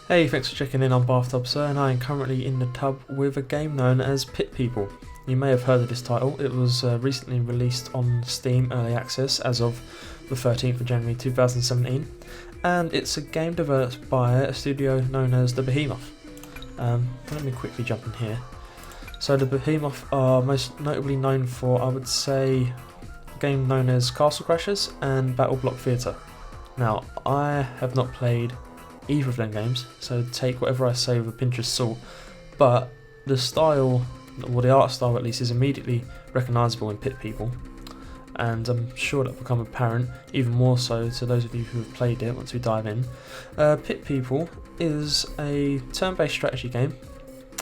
Hey, thanks for checking in on Bathtub Sir, and I am currently in the tub with a game known as Pit People. You may have heard of this title. It was recently released on Steam Early Access as of the 13th of January 2017, and it's a game developed by a studio known as the Behemoth. Let me quickly jump in here. So the Behemoth are most notably known for, I would say, a game known as Castle Crashers and Battle Block Theatre. Now, I have not played either of them games, so take whatever I say with a pinch of salt, but the style, or the art style at least, is immediately recognisable in Pit People, and I'm sure that will become apparent even more so to those of you who have played it once we dive in. Pit People is a turn-based strategy game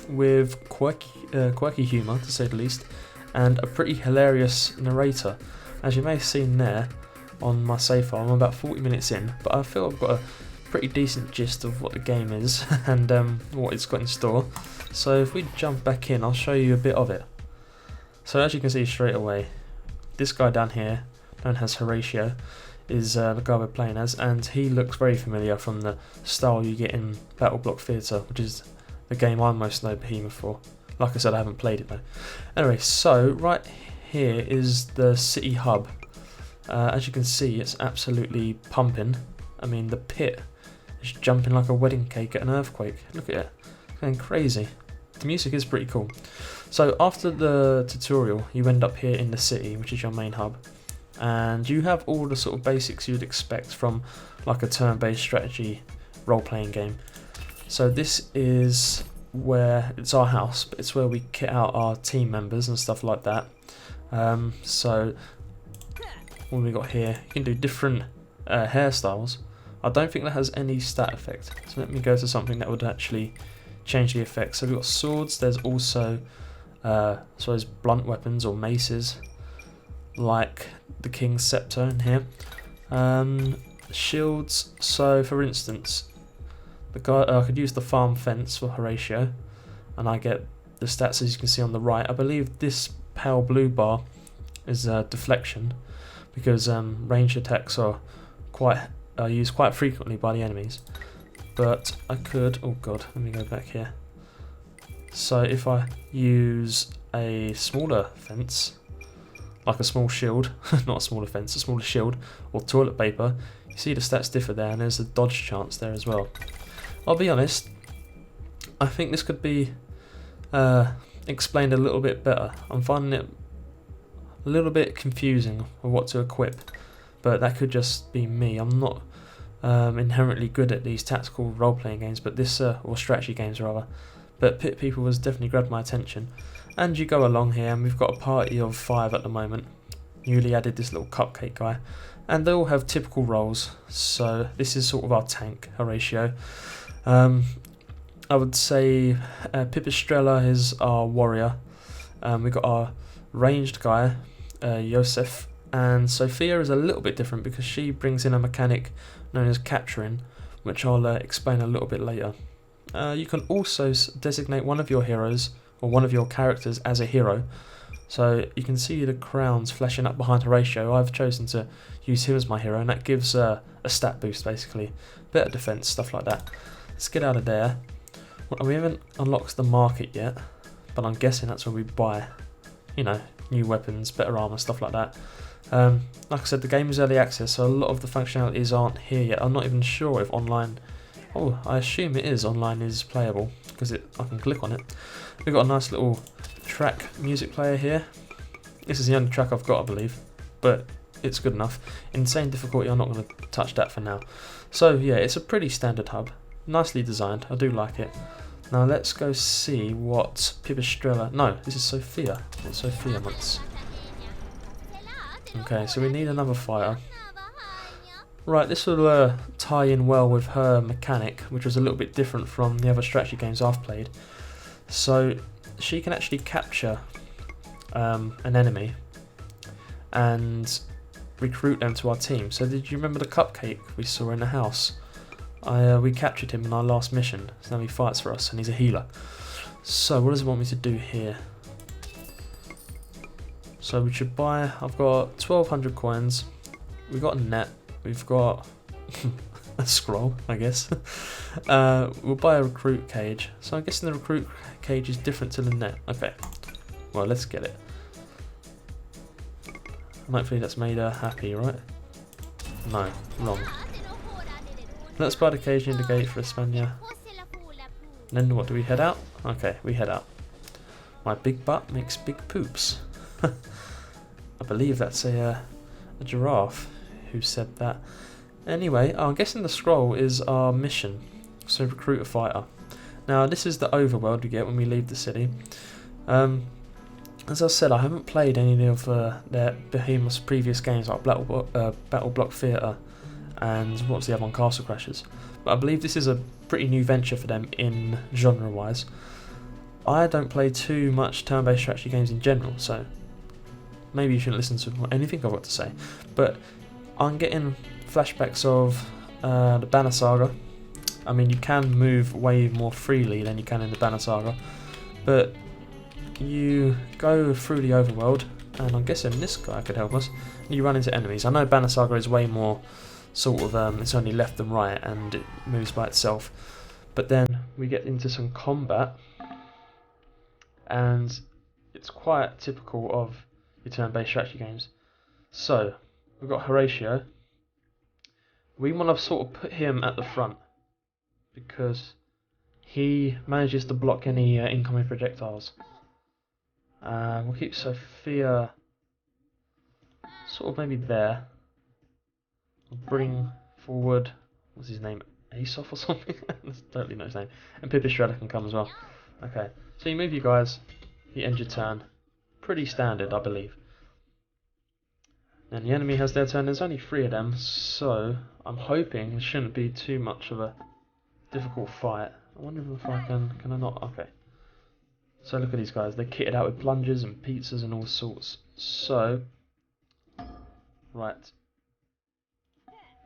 with quirky humour, to say the least, and a pretty hilarious narrator. As you may have seen there on my save file, I'm about 40 minutes in, but I feel I've got a pretty decent gist of what the game is and what it's got in store. So if we jump back in, I'll show you a bit of it. So as you can see straight away, this guy down here, known as Horatio, is the guy we're playing as, and he looks very familiar from the style you get in Battle Block Theatre, which is the game I most know Behemoth for. Like I said, I haven't played it though. Anyway, so right here is the city hub. As you can see, it's absolutely pumping. I mean, the pit is jumping like a wedding cake at an earthquake. Look at it, it's going crazy. The music is pretty cool. So after the tutorial, you end up here in the city, which is your main hub, and you have all the sort of basics you'd expect from like a turn-based strategy role-playing game. So this is where it's our house, but it's where we kit out our team members and stuff like that. So what we got here, you can do different hairstyles. I don't think that has any stat effect, so let me go to something that would actually change the effect. So we've got swords, there's also blunt weapons or maces, like the King's Scepter in here. Shields, so for instance, the guy I could use the farm fence for Horatio, and I get the stats as you can see on the right. I believe this pale blue bar is deflection, because ranged attacks are used quite frequently by the enemies. But I could, oh god, let me go back here. So if I use a smaller fence, like a small shield, not a smaller fence, a smaller shield, or toilet paper, you see the stats differ there, and there's a dodge chance there as well. I'll be honest, I think this could be explained a little bit better. I'm finding it a little bit confusing of what to equip, but that could just be me. I'm not inherently good at these tactical role-playing games, but this or strategy games rather. But Pit People has definitely grabbed my attention. And you go along here, and we've got a party of 5 at the moment. Newly added this little cupcake guy, and they all have typical roles. So this is sort of our tank, Horatio. I would say Pipistrella is our warrior. We've got our ranged guy, Joseph, and Sophia is a little bit different because she brings in a mechanic known as capturing, which I'll explain a little bit later. You can also designate one of your heroes or one of your characters as a hero. So you can see the crowns flashing up behind Horatio. I've chosen to use him as my hero, and that gives a stat boost basically, better defense, stuff like that. Let's get out of there. Well, we haven't unlocked the market yet, but I'm guessing that's where we buy, new weapons, better armor, stuff like that. Like I said, the game is early access, so a lot of the functionalities aren't here yet. I'm not even sure if online, I assume it is, online is playable, because I can click on it. We've got a nice little track music player here. This is the only track I've got, I believe, but it's good enough. Insane difficulty, I'm not going to touch that for now. So yeah, it's a pretty standard hub, nicely designed, I do like it. Now let's go see what Pipistrella, no, this is Sophia, what Sophia wants. Okay, so we need another fighter. Right, this will tie in well with her mechanic, which was a little bit different from the other strategy games I've played. So she can actually capture an enemy and recruit them to our team. So did you remember the cupcake we saw in the house? We captured him in our last mission, so now he fights for us and he's a healer. So what does it want me to do here? So we should buy, I've got 1200 coins, we've got a net, we've got a scroll, I guess. We'll buy a recruit cage. So I'm guessing the recruit cage is different to the net. Okay, well, let's get it. Hopefully that's made her happy, right? No, wrong. Let's buy the cage in the gate for Espana. Then what, do we head out? Okay, we head out. My big butt makes big poops. I believe that's a giraffe who said that. Anyway, I'm guessing the scroll is our mission. So recruit a fighter. Now this is the overworld we get when we leave the city. As I said, I haven't played any of their Behemoth's previous games like Battle Block Theatre and what was the other one, Castle Crashers. But I believe this is a pretty new venture for them in genre-wise. I don't play too much turn-based strategy games in general, so maybe you shouldn't listen to anything I've got to say. But I'm getting flashbacks of the Banner Saga. I mean, you can move way more freely than you can in the Banner Saga, but you go through the overworld, and I'm guessing this guy could help us. You run into enemies. I know Banner Saga is way more sort of, it's only left and right and it moves by itself. But then we get into some combat, and it's quite typical of your turn-based strategy games. So, we've got Horatio. We want to sort of put him at the front, because he manages to block any incoming projectiles. We'll keep Sophia sort of maybe there. We'll bring forward, what's his name, Aesop or something? I totally know his name. And Pipistrella can come as well. Okay, so you move you guys, you end your turn. Pretty standard, I believe. And the enemy has their turn. There's only 3 of them, so I'm hoping it shouldn't be too much of a difficult fight. I wonder if I can I not? Okay. So look at these guys, they're kitted out with plungers and pizzas and all sorts. So, right.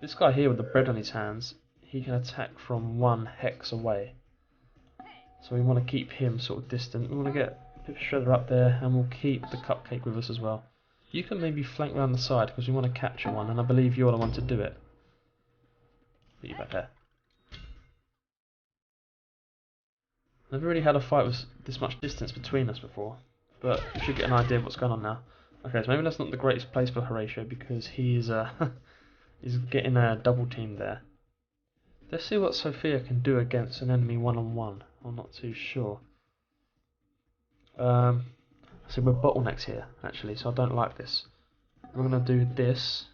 This guy here with the bread on his hands, he can attack from 1 hex away. So we want to keep him sort of distant. We want to get Pip Shredder up there, and we'll keep the cupcake with us as well. You can maybe flank round the side, because we want to capture one, and I believe you're the one to do it. Put you back there. Never really had a fight with this much distance between us before, but we should get an idea of what's going on now. Okay, so maybe that's not the greatest place for Horatio, because he's he's getting a double team there. Let's see what Sophia can do against an enemy one-on-one. I'm not too sure. So we're bottlenecks here, actually, so I don't like this. We're going to do this.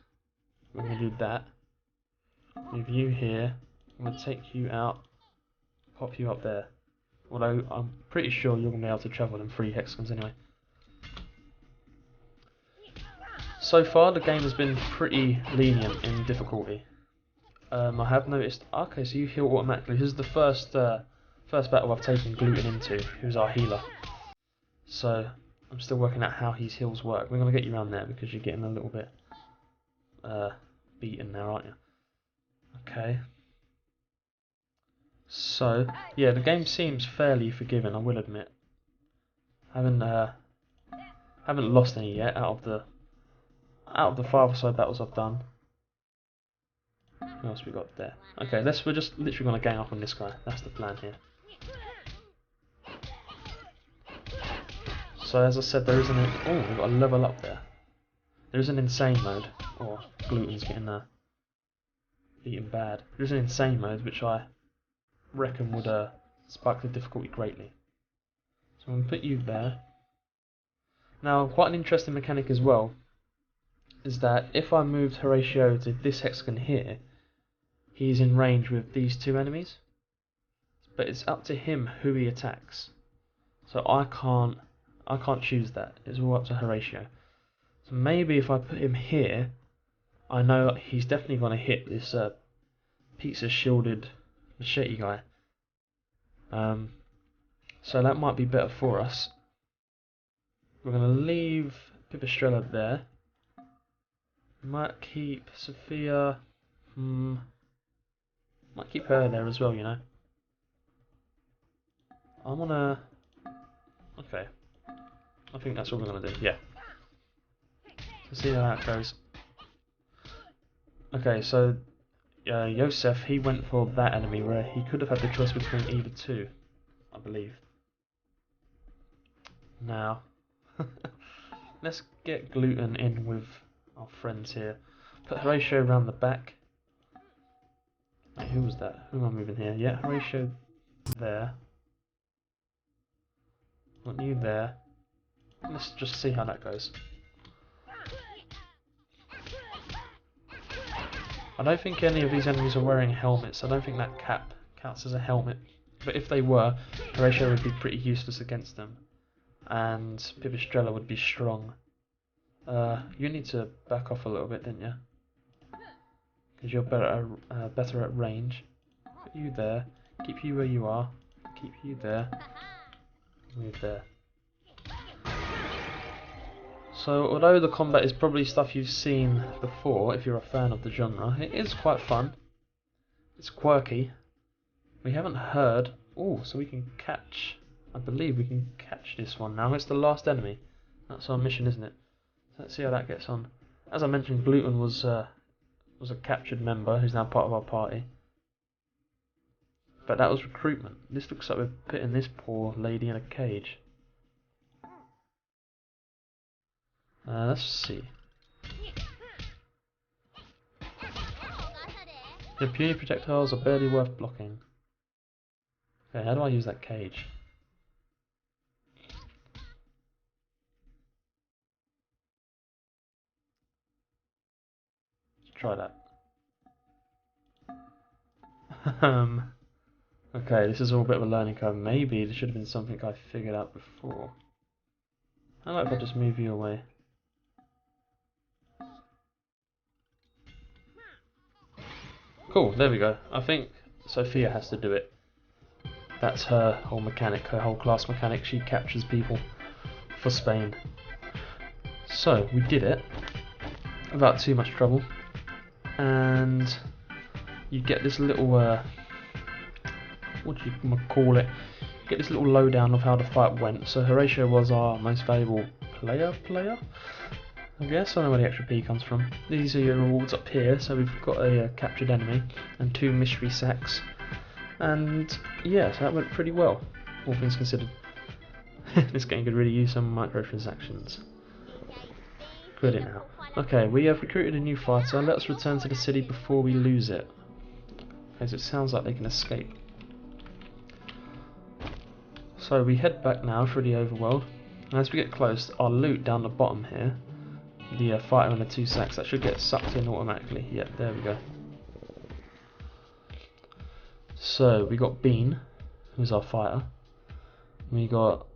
We're going to do that. Move you here. I'm going to take you out. Pop you up there. Although I'm pretty sure you're going to be able to travel in 3 hexagons anyway. So far the game has been pretty lenient in difficulty. I have noticed, okay, so you heal automatically. This is the first battle I've taken Gluten into, who's our healer. So I'm still working out how his heals work. We're going to get you around there because you're getting a little bit beaten there, aren't you? Okay. So, yeah, the game seems fairly forgiving, I will admit. Haven't lost any yet out of the 5 or so battles I've done. What else we got there? Okay, we're just literally going to gang up on this guy. That's the plan here. So as I said, there is an we've got a level up there. There is an insane mode, or Gluten's getting beaten bad. There is an insane mode which I reckon would spike the difficulty greatly. So I'm going to put you there. Now, quite an interesting mechanic as well is that if I moved Horatio to this hexagon here, he's in range with these 2 enemies, but it's up to him who he attacks. So I can't choose that. It's all up to Horatio. So maybe if I put him here, I know he's definitely going to hit this pizza shielded machete guy. So that might be better for us. We're going to leave Pipistrella there. Might keep Sophia. Might keep her there as well, you know. I'm gonna. Okay. I think that's what we're gonna do. Yeah. Let's see how that goes. Okay, so Yosef, he went for that enemy where he could have had the choice between either two, I believe. Now, let's get Gluten in with our friends here. Put Horatio around the back. Wait, who was that? Who am I moving here? Yeah, Horatio there. Want you there. Let's just see how that goes. I don't think any of these enemies are wearing helmets. I don't think that cap counts as a helmet. But if they were, Horatio would be pretty useless against them. And Pipistrella would be strong. You need to back off a little bit, didn't you? Because you're better at range. Put you there. Keep you where you are. Keep you there. Move there. So, although the combat is probably stuff you've seen before, if you're a fan of the genre, it is quite fun. It's quirky. We haven't heard... Oh, so we can catch... I believe we can catch this one now. It's the last enemy. That's our mission, isn't it? Let's see how that gets on. As I mentioned, Gluten was a captured member who's now part of our party. But that was recruitment. This looks like we're putting this poor lady in a cage. Let's see. The puny projectiles are barely worth blocking. Okay, how do I use that cage? Let's try that. Okay, this is all a bit of a learning curve. Maybe this should have been something I figured out before. How about if I just move you away? Cool, there we go. I think Sophia has to do it. That's her whole mechanic, her whole class mechanic. She captures people for Spain. So, we did it without too much trouble. And you get this little, what do you call it? You get this little lowdown of how the fight went. So Horatio was our most valuable player? I guess. I don't know where the extra P comes from. These are your rewards up here. So we've got a captured enemy and 2 mystery sacks. And yeah, so that went pretty well, all things considered. This game could really use some microtransactions. Good now. Okay, we have recruited a new fighter. Let us return to the city before we lose it. Okay, so it sounds like they can escape. So we head back now through the overworld. And as we get close, our loot down the bottom here, the fighter and the 2 sacks, that should get sucked in automatically. Yep, there we go. So we got Bean, who's our fighter. We got,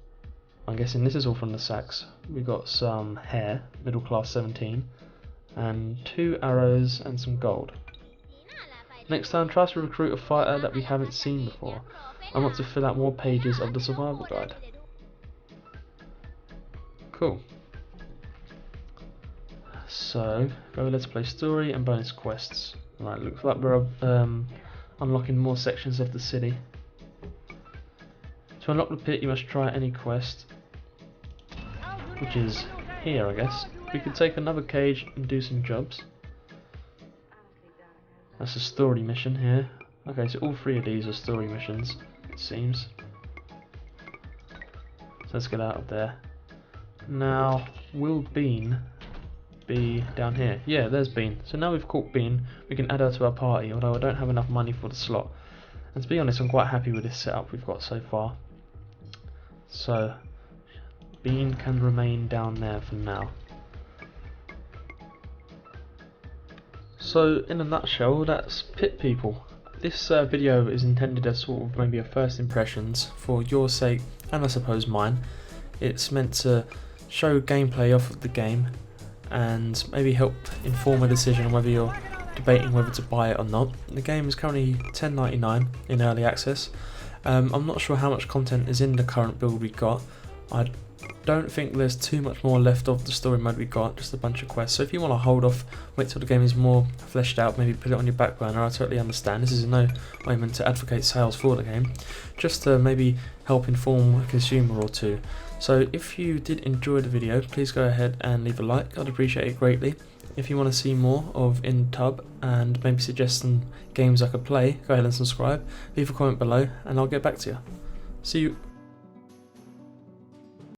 I'm guessing this is all from the sacks. We got some hair, middle class 17, and 2 arrows and some gold. Next time, try to recruit a fighter that we haven't seen before. I want to fill out more pages of the survival guide. Cool. So, go Let's Play Story and bonus quests. Right, looks like we're unlocking more sections of the city. To unlock the pit, you must try any quest, which is here, I guess. We could take another cage and do some jobs. That's a story mission here. Okay, so all 3 of these are story missions, it seems. So let's get out of there. Now, will Bean be down here? Yeah, there's Bean. So now we've caught Bean, we can add her to our party, although I don't have enough money for the slot. And to be honest, I'm quite happy with this setup we've got so far. So, Bean can remain down there for now. So, in a nutshell, that's Pit People. This video is intended as sort of maybe a first impressions for your sake, and I suppose mine. It's meant to show gameplay off of the game and maybe help inform a decision on whether you're debating whether to buy it or not. The game is currently $10.99 in early access. I'm not sure how much content is in the current build we got. I don't think there's too much more left of the story mode we got, just a bunch of quests. So if you want to hold off, wait till the game is more fleshed out, maybe put it on your back burner, I totally understand. This is in no way meant to advocate sales for the game, just to maybe help inform a consumer or two. So if you did enjoy the video, please go ahead and leave a like, I'd appreciate it greatly. If you want to see more of In the Tub and maybe suggest some games I could play, go ahead and subscribe, leave a comment below and I'll get back to you. See you.